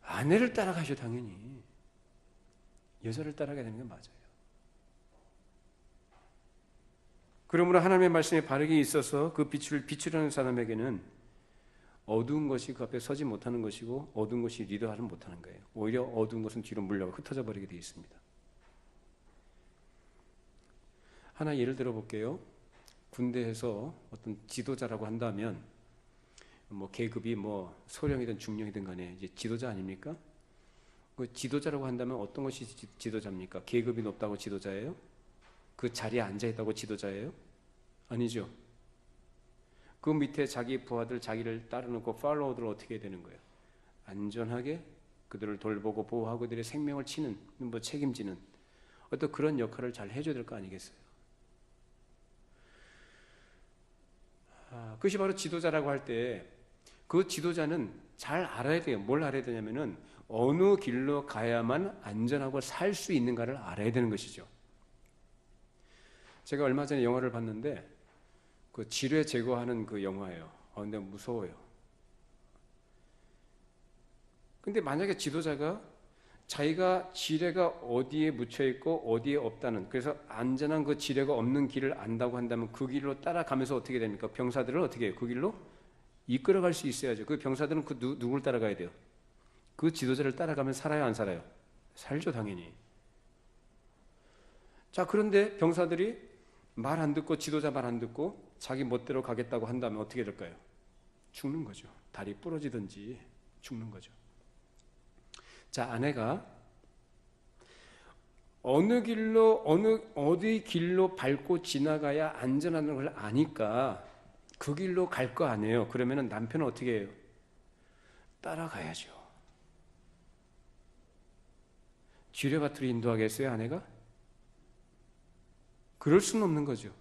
아내를 따라가죠, 당연히. 여자를 따라가야 되는 게 맞아요. 그러므로 하나님의 말씀에 바르게 있어서 그 빛을 비추려는 사람에게는 어두운 것이 그 앞에 서지 못하는 것이고 어두운 것이 리더하지 못하는 거예요. 오히려 어두운 것은 뒤로 물려가 흩어져 버리게 되어 있습니다. 하나 예를 들어 볼게요. 군대에서 어떤 지도자라고 한다면 뭐 계급이 뭐 소령이든 중령이든 간에 이제 지도자 아닙니까? 그 지도자라고 한다면 어떤 것이 지도자입니까? 계급이 높다고 지도자예요? 그 자리에 앉아 있다고 지도자예요? 아니죠. 그 밑에 자기 부하들 자기를 따르놓고 팔로워들을 어떻게 해야 되는 거예요? 안전하게 그들을 돌보고 보호하고 그들의 생명을 치는 뭐 책임지는 어떤 그런 역할을 잘 해줘야 될 거 아니겠어요? 그것이 바로 지도자라고 할 때 그 지도자는 잘 알아야 돼요. 뭘 알아야 되냐면은 어느 길로 가야만 안전하고 살 수 있는가를 알아야 되는 것이죠. 제가 얼마 전에 영화를 봤는데 그 지뢰 제거하는 그 영화예요. 근데 무서워요. 근데 만약에 지도자가 자기가 지뢰가 어디에 묻혀 있고 어디에 없다는, 그래서 안전한 그 지뢰가 없는 길을 안다고 한다면 그 길로 따라가면서 어떻게 됩니까? 병사들은 어떻게 해요? 그 길로 이끌어갈 수 있어야죠. 그 병사들은 그 누구를 따라가야 돼요? 그 지도자를 따라가면 살아요, 안 살아요? 살죠, 당연히. 자, 그런데 병사들이 말 안 듣고 지도자 말 안 듣고 자기 멋대로 가겠다고 한다면 어떻게 될까요? 죽는 거죠. 다리 부러지든지 죽는 거죠. 자, 아내가 어느 길로 어디 길로 밟고 지나가야 안전한 걸 아니까 그 길로 갈 거 아니에요. 그러면은 남편은 어떻게 해요? 따라가야죠. 쥐레밭으로 인도하겠어요, 아내가? 그럴 수는 없는 거죠.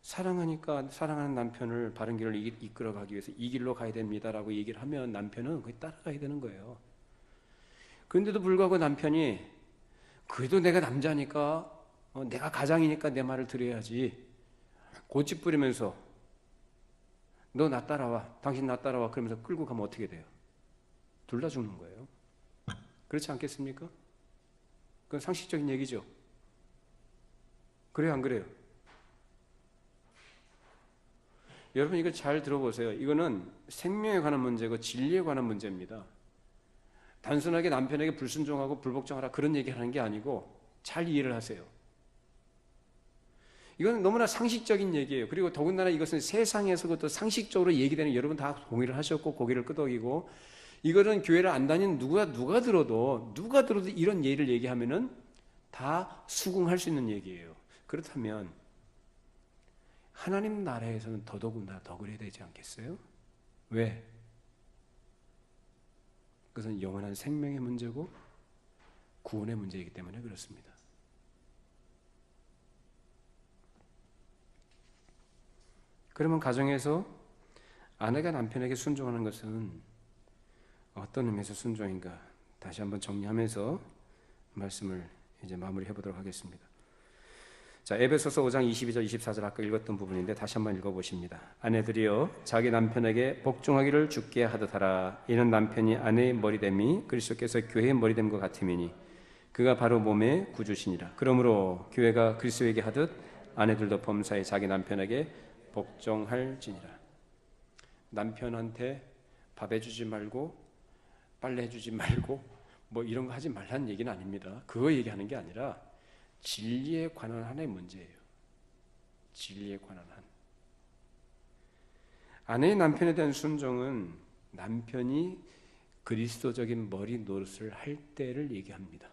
사랑하니까 사랑하는 남편을 바른 길을 이끌어가기 위해서 이 길로 가야 됩니다라고 얘기를 하면 남편은 거기 따라가야 되는 거예요. 그런데도 불구하고 남편이 그래도 내가 남자니까 내가 가장이니까 내 말을 들어야지 고집 부리면서 너 나 따라와, 당신 나 따라와 그러면서 끌고 가면 어떻게 돼요? 둘 다 죽는 거예요. 그렇지 않겠습니까? 그건 상식적인 얘기죠. 그래요, 안 그래요? 여러분 이거 잘 들어보세요. 이거는 생명에 관한 문제고 진리에 관한 문제입니다. 단순하게 남편에게 불순종하고 불복종하라 그런 얘기하는 게 아니고 잘 이해를 하세요. 이건 너무나 상식적인 얘기예요. 그리고 더군다나 이것은 세상에서 그것도 상식적으로 얘기되는, 여러분 다 동의를 하셨고 고개를 끄덕이고, 이거는 교회를 안 다니는 누가 들어도 이런 예를 얘기하면은 다 수긍할 수 있는 얘기예요. 그렇다면 하나님 나라에서는 더더군다나 더 그래야 되지 않겠어요? 왜? 그것은 영원한 생명의 문제고 구원의 문제이기 때문에 그렇습니다. 그러면 가정에서 아내가 남편에게 순종하는 것은 어떤 의미에서 순종인가? 다시 한번 정리하면서 말씀을 이제 마무리해 보도록 하겠습니다. 자, 에베소서 5장 22절 24절 아까 읽었던 부분인데 다시 한번 읽어보십니다. 아내들이여 자기 남편에게 복종하기를 주께 하듯 하라. 이는 남편이 아내의 머리됨이 그리스도께서 교회의 머리됨과 같음이니 그가 바로 몸의 구주시니라. 그러므로 교회가 그리스도에게 하듯 아내들도 범사에 자기 남편에게 복종할지니라. 남편한테 밥 해주지 말고 빨래 해주지 말고 뭐 이런 거 하지 말라는 얘기는 아닙니다. 그거 얘기하는 게 아니라 진리에 관한 하나의 문제예요. 진리에 관한 한. 아내의 남편에 대한 순종은 남편이 그리스도적인 머리 노릇을 할 때를 얘기합니다.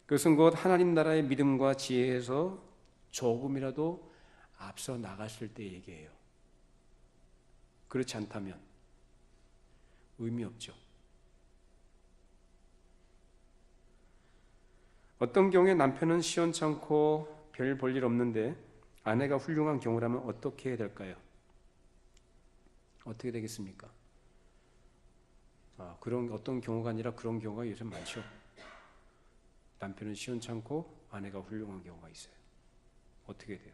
그것은 곧 하나님 나라의 믿음과 지혜에서 조금이라도 앞서 나갔을 때 얘기해요. 그렇지 않다면 의미 없죠. 어떤 경우에 남편은 시원찮고 별 볼 일 없는데 아내가 훌륭한 경우라면 어떻게 해야 될까요? 어떻게 되겠습니까? 그런 어떤 경우가 아니라 그런 경우가 요즘 많죠. 남편은 시원찮고 아내가 훌륭한 경우가 있어요. 어떻게 돼요?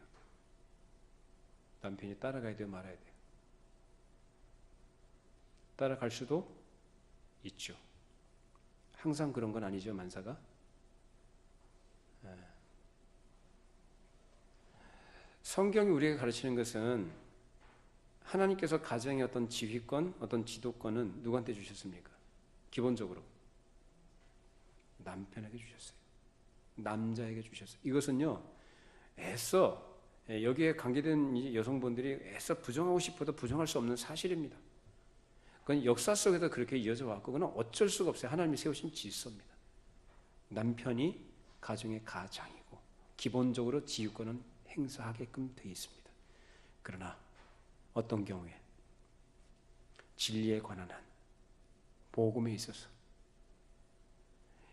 남편이 따라가야 돼요, 말아야 돼요? 따라갈 수도 있죠. 항상 그런 건 아니죠, 만사가. 성경이 우리에게 가르치는 것은 하나님께서 가정의 어떤 지휘권, 어떤 지도권은 누구한테 주셨습니까? 기본적으로 남편에게 주셨어요. 남자에게 주셨어요. 이것은요, 애써 여기에 관계된 여성분들이 애써 부정하고 싶어도 부정할 수 없는 사실입니다. 그건 역사 속에서 그렇게 이어져 왔고, 그건 어쩔 수가 없어요. 하나님이 세우신 질서입니다. 남편이 가정의 가장이고 기본적으로 지휘권은 행사하게끔 되어 있습니다. 그러나 어떤 경우에 진리에 관한 한, 복음에 있어서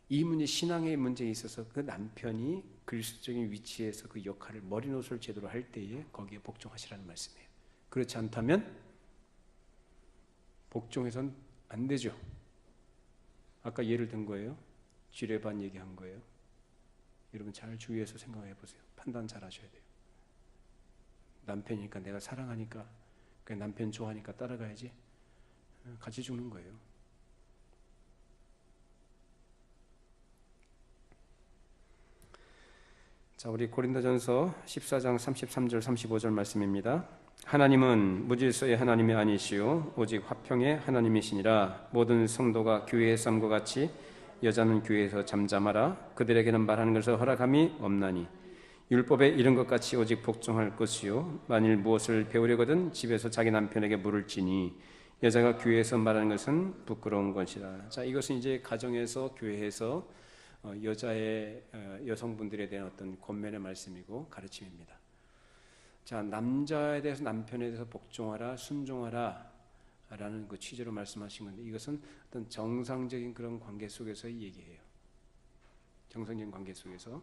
이 문제, 신앙의 문제에 있어서 그 남편이 그리스도적인 위치에서 그 역할을, 머리노릇을 제대로 할 때에 거기에 복종하시라는 말씀이에요. 그렇지 않다면 복종해서는 안 되죠. 아까 예를 든 거예요. 지뢰반 얘기한 거예요. 여러분 잘 주의해서 생각해 보세요. 판단 잘 하셔야 돼요. 남편이니까, 내가 사랑하니까, 남편 좋아하니까 따라가야지. 같이 죽는 거예요. 자, 우리 고린도전서 14장 33절 35절 말씀입니다. 하나님은 무질서의 하나님이 아니시오 오직 화평의 하나님이시니라. 모든 성도가 교회의 삶과 같이 여자는 교회에서 잠잠하라. 그들에게는 말하는 것을 허락함이 없나니 율법에 이른 것 같이 오직 복종할 것이요 만일 무엇을 배우려거든 집에서 자기 남편에게 물을지니 여자가 교회에서 말하는 것은 부끄러운 것이라. 자, 이것은 이제 가정에서, 교회에서 여자의 여성분들에 대한 어떤 권면의 말씀이고 가르침입니다. 자, 남자에 대해서, 남편에 대해서 복종하라, 순종하라 라는 그 취지로 말씀하신 건데, 이것은 어떤 정상적인 그런 관계 속에서의 얘기예요. 정상적인 관계 속에서.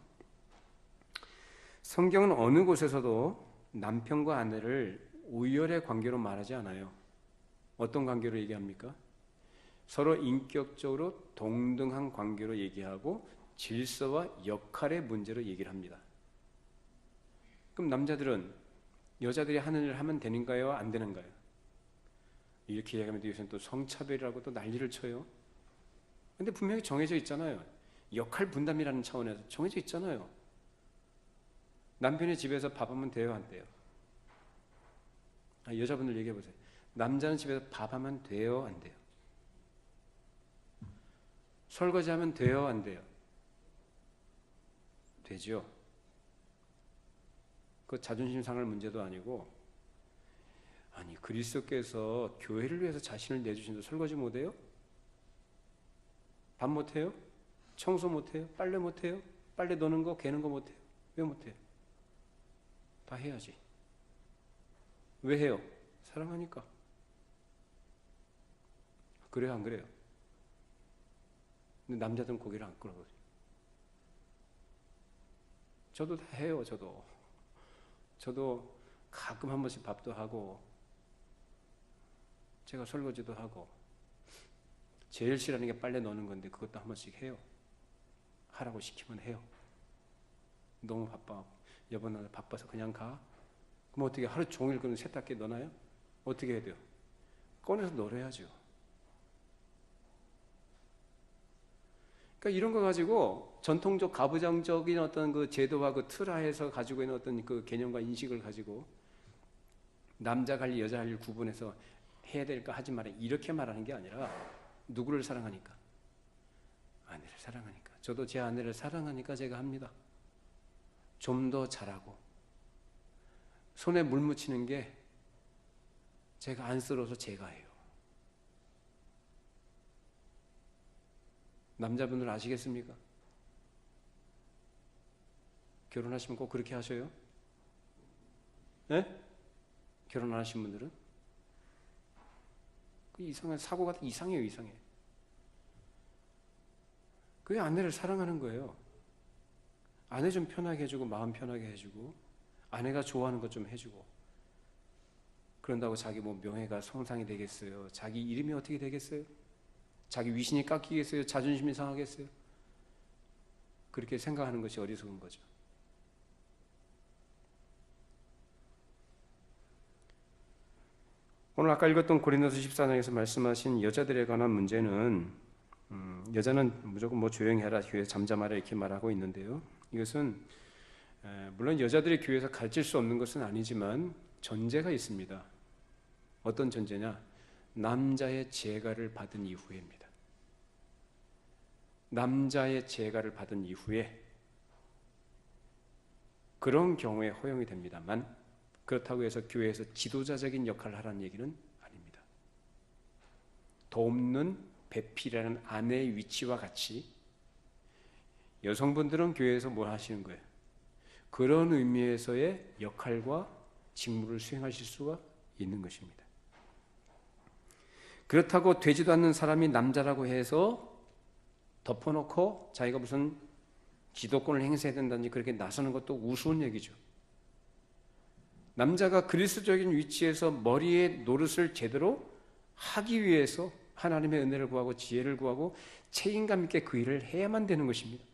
성경은 어느 곳에서도 남편과 아내를 우열의 관계로 말하지 않아요. 어떤 관계로 얘기합니까? 서로 인격적으로 동등한 관계로 얘기하고 질서와 역할의 문제로 얘기를 합니다. 그럼 남자들은 여자들이 하는 일을 하면 되는가요? 안 되는가요? 이렇게 얘기하면 요새는 또 성차별이라고 또 난리를 쳐요. 근데 분명히 정해져 있잖아요. 역할 분담이라는 차원에서 정해져 있잖아요. 남편이 집에서 밥하면 돼요, 안 돼요? 여자분들 얘기해 보세요. 남자는 집에서 밥하면 돼요, 안 돼요? 설거지하면 돼요, 안 돼요? 되죠. 그 자존심 상할 문제도 아니고, 아니 그리스도께서 교회를 위해서 자신을 내주신데 설거지 못해요? 밥 못해요? 청소 못해요? 빨래 못해요? 빨래 넣는 거, 개는 거 못해요? 왜 못해요? 다 해야지. 왜 해요? 사랑하니까. 그래요, 안 그래요? 근데 남자들은 고개를 안 끌어요. 저도 다 해요, 저도 가끔 한 번씩 밥도 하고, 제가 설거지도 하고, 제일 싫어하는 게 빨래 넣는 건데 그것도 한 번씩 해요. 하라고 시키면 해요. 너무 바빠. 여보 나 바빠서 그냥 가? 그럼 어떻게 하루 종일 그런 세탁기에 넣어놔요? 어떻게 해야 돼요? 꺼내서 널어야죠. 그러니까 이런 거 가지고 전통적 가부장적인 어떤 그 제도와 그 틀 하에서 가지고 있는 어떤 그 개념과 인식을 가지고 남자 할 일, 여자 할 일 구분해서 해야 될까 하지 마라 이렇게 말하는 게 아니라, 누구를 사랑하니까? 아내를 사랑하니까. 저도 제 아내를 사랑하니까 제가 합니다. 좀 더 잘하고, 손에 물 묻히는 게 제가 안쓰러워서 제가 해요. 남자분들 아시겠습니까? 결혼하시면 꼭 그렇게 하셔요? 네? 결혼 안 하신 분들은? 그 이상한 사고가 이상해요, 이상해. 그게 아내를 사랑하는 거예요. 아내 좀 편하게 해주고 마음 편하게 해주고 아내가 좋아하는 것 좀 해주고 그런다고 자기 뭐 명예가 손상이 되겠어요? 자기 이름이 어떻게 되겠어요? 자기 위신이 깎이겠어요? 자존심이 상하겠어요? 그렇게 생각하는 것이 어리석은 거죠. 오늘 아까 읽었던 고린도서 14장에서 말씀하신 여자들에 관한 문제는 여자는 무조건 뭐 조용히 해라, 교회 잠잠하라 이렇게 말하고 있는데요. 이것은 물론 여자들이 교회에서 가르칠 수 없는 것은 아니지만 전제가 있습니다. 어떤 전제냐? 남자의 제가를 받은 이후에입니다. 남자의 제가를 받은 이후에 그런 경우에 허용이 됩니다만 그렇다고 해서 교회에서 지도자적인 역할을 하라는 얘기는 아닙니다. 돕는 배필이라는 아내의 위치와 같이 여성분들은 교회에서 뭘 하시는 거예요? 그런 의미에서의 역할과 직무를 수행하실 수가 있는 것입니다. 그렇다고 되지도 않는 사람이 남자라고 해서 덮어놓고 자기가 무슨 지도권을 행사해야 된다든지 그렇게 나서는 것도 우스운 얘기죠. 남자가 그리스도적인 위치에서 머리의 노릇을 제대로 하기 위해서 하나님의 은혜를 구하고 지혜를 구하고 책임감 있게 그 일을 해야만 되는 것입니다.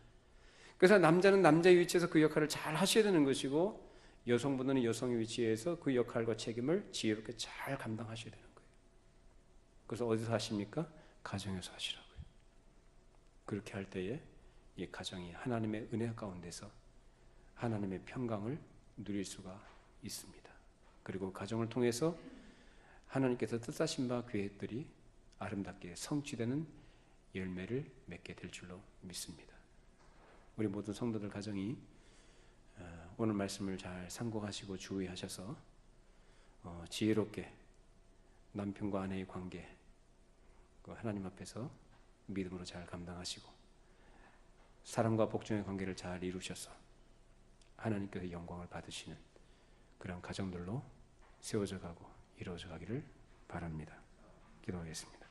그래서 남자는 남자의 위치에서 그 역할을 잘 하셔야 되는 것이고 여성분들은 여성의 위치에서 그 역할과 책임을 지혜롭게 잘 감당하셔야 되는 거예요. 그래서 어디서 하십니까? 가정에서 하시라고요. 그렇게 할 때에 이 가정이 하나님의 은혜 가운데서 하나님의 평강을 누릴 수가 있습니다. 그리고 가정을 통해서 하나님께서 뜻하신 바 계획들이 아름답게 성취되는 열매를 맺게 될 줄로 믿습니다. 우리 모든 성도들 가정이 오늘 말씀을 잘 상고하시고 주의하셔서 지혜롭게 남편과 아내의 관계 하나님 앞에서 믿음으로 잘 감당하시고 사랑과 복종의 관계를 잘 이루셔서 하나님께서 영광을 받으시는 그런 가정들로 세워져 가고 이루어져 가기를 바랍니다. 기도하겠습니다.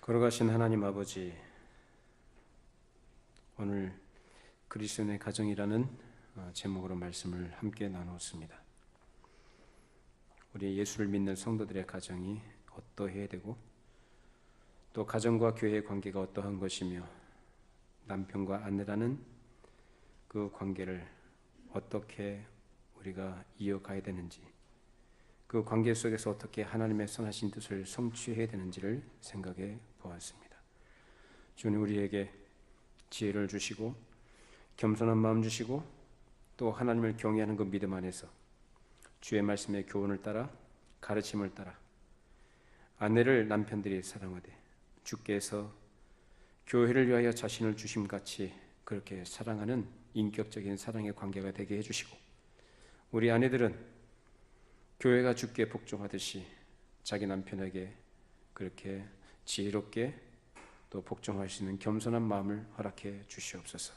걸어가신 하나님 아버지, 오늘 그리스도인의 가정이라는 제목으로 말씀을 함께 나누었습니다. 우리 예수를 믿는 성도들의 가정이 어떠해야 되고 또 가정과 교회의 관계가 어떠한 것이며 남편과 아내라는 그 관계를 어떻게 우리가 이어가야 되는지 그 관계 속에서 어떻게 하나님의 선하신 뜻을 성취해야 되는지를 생각해 보았습니다. 주님 우리에게 지혜를 주시고 겸손한 마음 주시고 또 하나님을 경외하는 그 믿음 안에서 주의 말씀의 교훈을 따라 가르침을 따라 아내를 남편들이 사랑하되 주께서 교회를 위하여 자신을 주심같이 그렇게 사랑하는 인격적인 사랑의 관계가 되게 해주시고 우리 아내들은 교회가 주께 복종하듯이 자기 남편에게 그렇게 지혜롭게 또 복종할 수 있는 겸손한 마음을 허락해 주시옵소서.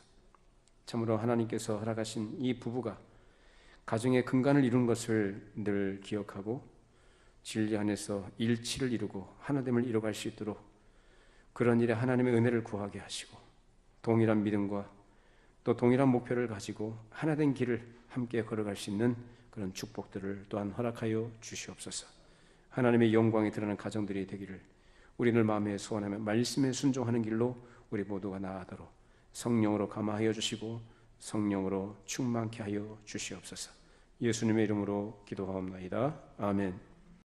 참으로 하나님께서 허락하신 이 부부가 가정의 근간을 이룬 것을 늘 기억하고 진리 안에서 일치를 이루고 하나됨을 이뤄갈 수 있도록 그런 일에 하나님의 은혜를 구하게 하시고 동일한 믿음과 또 동일한 목표를 가지고 하나된 길을 함께 걸어갈 수 있는 그런 축복들을 또한 허락하여 주시옵소서. 하나님의 영광이 드러나는 가정들이 되기를 우리를 마음에 소원하며 말씀에 순종하는 길로 우리 모두가 나아가도록 성령으로 감화하여 주시고 성령으로 충만케 하여 주시옵소서. 예수님의 이름으로 기도하옵나이다. 아멘.